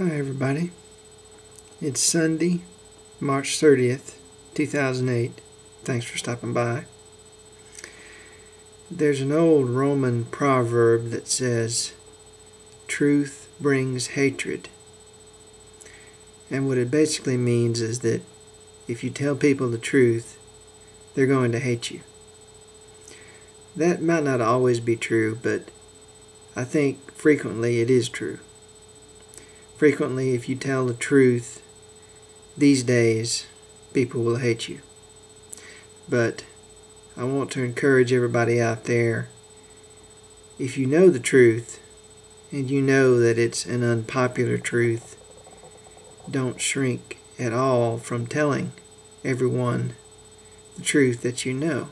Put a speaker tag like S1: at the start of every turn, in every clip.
S1: Hi everybody. It's Sunday, March 30th, 2008. Thanks for stopping by. There's an old Roman proverb that says, "Truth brings hatred." And what it basically means is that if you tell people the truth, they're going to hate you. That might not always be true, but I think frequently it is true. Frequently, if you tell the truth these days, people will hate you. But I want to encourage everybody out there, if you know the truth and you know that it's an unpopular truth, don't shrink at all from telling everyone the truth that you know.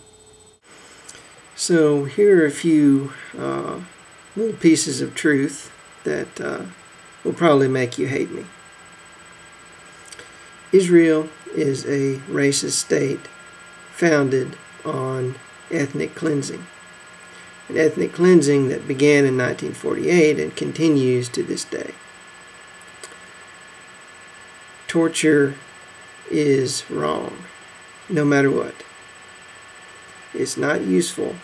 S1: So here are a few little pieces of truth that will probably make you hate me. Israel is a racist state founded on ethnic cleansing. An ethnic cleansing that began in 1948 and continues to this day. Torture is wrong, no matter what. It's not useful.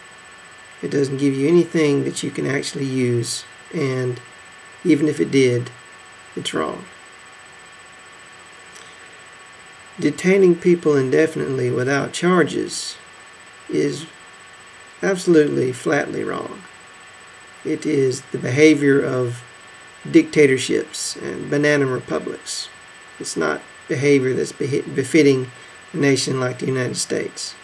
S1: It doesn't give you anything that you can actually use, and even if it did, it's wrong. Detaining people indefinitely without charges is absolutely flatly wrong. It is the behavior of dictatorships and banana republics. It's not behavior that's befitting a nation like the United States.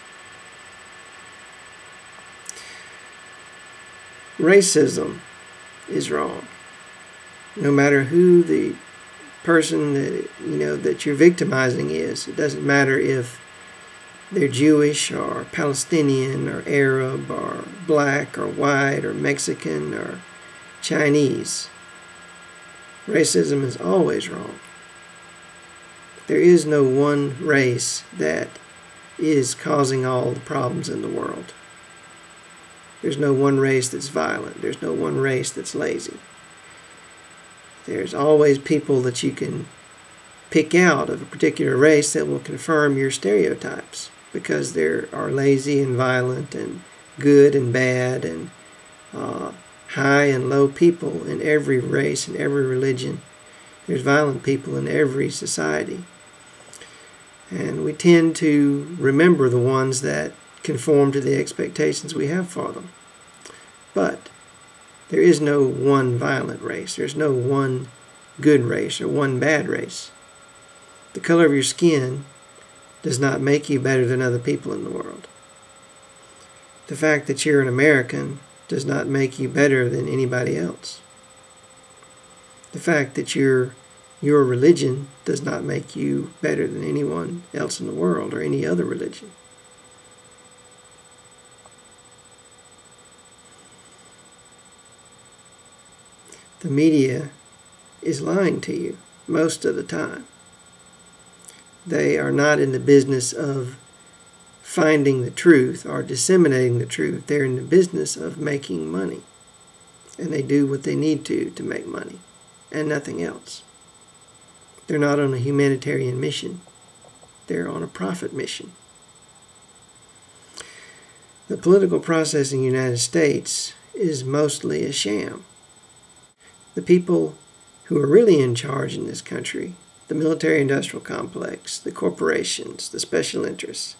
S1: Racism is wrong. No matter who the person that you're victimizing is. It doesn't matter if they're Jewish or Palestinian or Arab or black or white or Mexican or Chinese. Racism is always wrong. There is no one race that is causing all the problems in the world. There's no one race that's violent. There's no one race that's lazy. There's always people that you can pick out of a particular race that will confirm your stereotypes, because there are lazy and violent and good and bad and high and low people in every race and every religion. There's violent people in every society. And we tend to remember the ones that conform to the expectations we have for them. But there is no one violent race. There's no one good race or one bad race. The color of your skin does not make you better than other people in the world. The fact that you're an American does not make you better than anybody else. The fact that your religion does not make you better than anyone else in the world or any other religion. The media is lying to you most of the time. They are not in the business of finding the truth or disseminating the truth. They're in the business of making money. And they do what they need to make money and nothing else. They're not on a humanitarian mission. They're on a profit mission. The political process in the United States is mostly a sham. The people who are really in charge in this country, the military-industrial complex, the corporations, the special interests,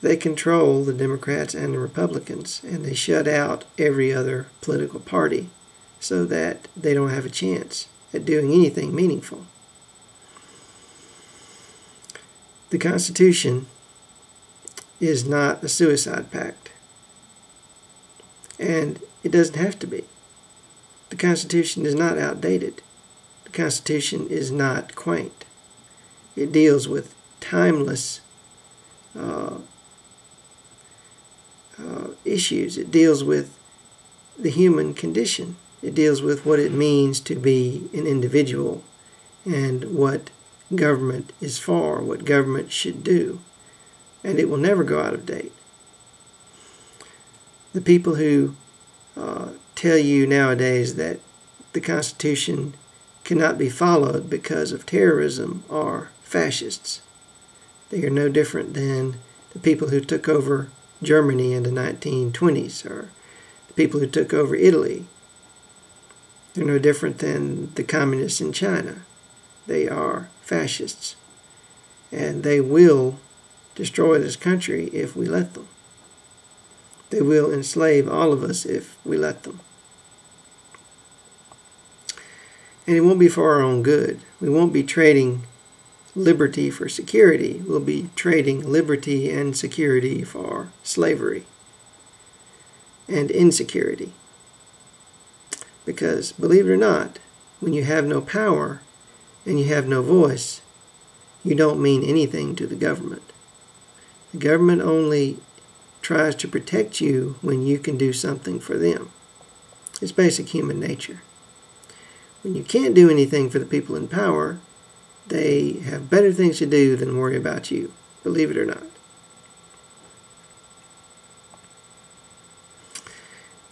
S1: they control the Democrats and the Republicans, and they shut out every other political party so that they don't have a chance at doing anything meaningful. The Constitution is not a suicide pact, and it doesn't have to be. The Constitution is not outdated. The Constitution is not quaint. It deals with timeless issues. It deals with the human condition. It deals with what it means to be an individual and what government is for, what government should do. And it will never go out of date. The people who tell you nowadays that the Constitution cannot be followed because of terrorism are fascists. They are no different than the people who took over Germany in the 1920s, or the people who took over Italy. They're no different than the communists in China. They are fascists. And they will destroy this country if we let them. They will enslave all of us if we let them. And it won't be for our own good. We won't be trading liberty for security. We'll be trading liberty and security for slavery and insecurity. Because, believe it or not, when you have no power and you have no voice, you don't mean anything to the government. The government only tries to protect you when you can do something for them. It's basic human nature. When you can't do anything for the people in power, they have better things to do than worry about you, believe it or not.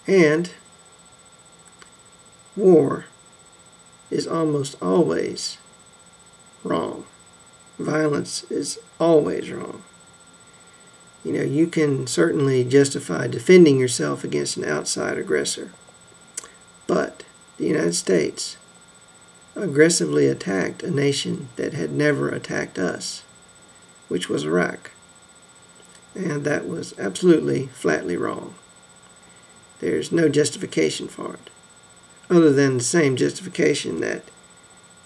S1: And war is almost always wrong. Violence is always wrong. You know, you can certainly justify defending yourself against an outside aggressor, but the United States aggressively attacked a nation that had never attacked us, which was Iraq. And that was absolutely, flatly wrong. There's no justification for it, other than the same justification that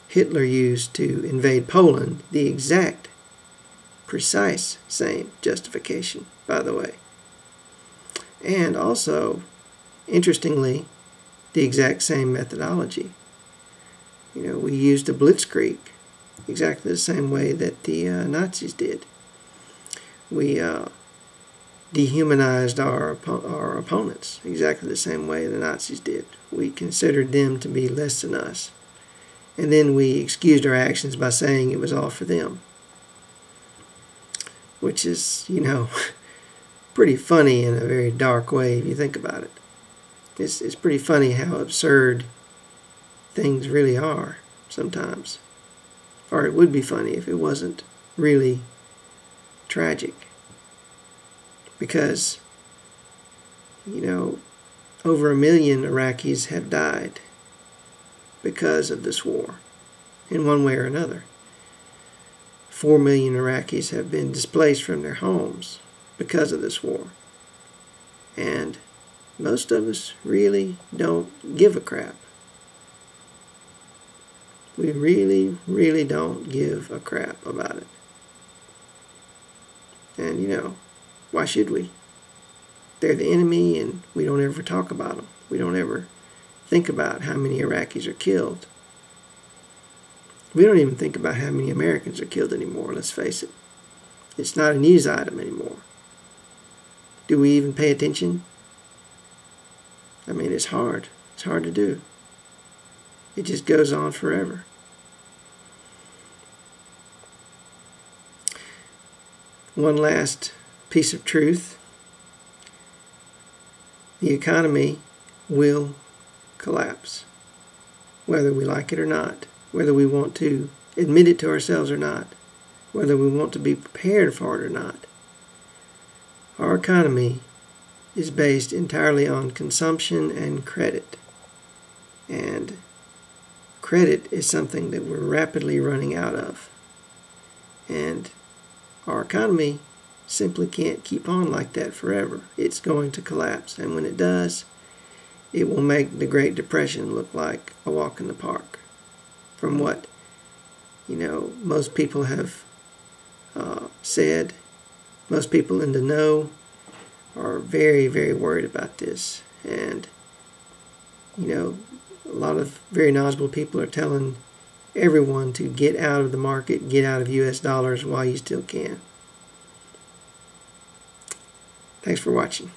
S1: Hitler used to invade Poland, the exact, precise same justification, by the way. And also, interestingly, the exact same methodology. You know, we used a blitzkrieg exactly the same way that the Nazis did. We dehumanized our opponents exactly the same way the Nazis did. We considered them to be less than us. And then we excused our actions by saying it was all for them. Which is, you know, pretty funny in a very dark way if you think about it. It's pretty funny how absurd things really are sometimes. Or it would be funny if it wasn't really tragic. Because, you know, over 1 million Iraqis have died because of this war, in one way or another. 4 million Iraqis have been displaced from their homes because of this war. And most of us really don't give a crap. We really, really don't give a crap about it. And, you know, why should we? They're the enemy, and we don't ever talk about them. We don't ever think about how many Iraqis are killed. We don't even think about how many Americans are killed anymore, let's face it. It's not a news item anymore. Do we even pay attention? I mean, it's hard. It's hard to do. It just goes on forever. One last piece of truth. The economy will collapse, whether we like it or not, whether we want to admit it to ourselves or not, whether we want to be prepared for it or not. Our economy is based entirely on consumption and credit. And credit is something that we're rapidly running out of. And our economy simply can't keep on like that forever. It's going to collapse. And when it does, it will make the Great Depression look like a walk in the park. From what, you know, most people have said, most people in the know are very, very worried about this. And, you know, a lot of very knowledgeable people are telling everyone to get out of the market, get out of US dollars while you still can. Thanks for watching.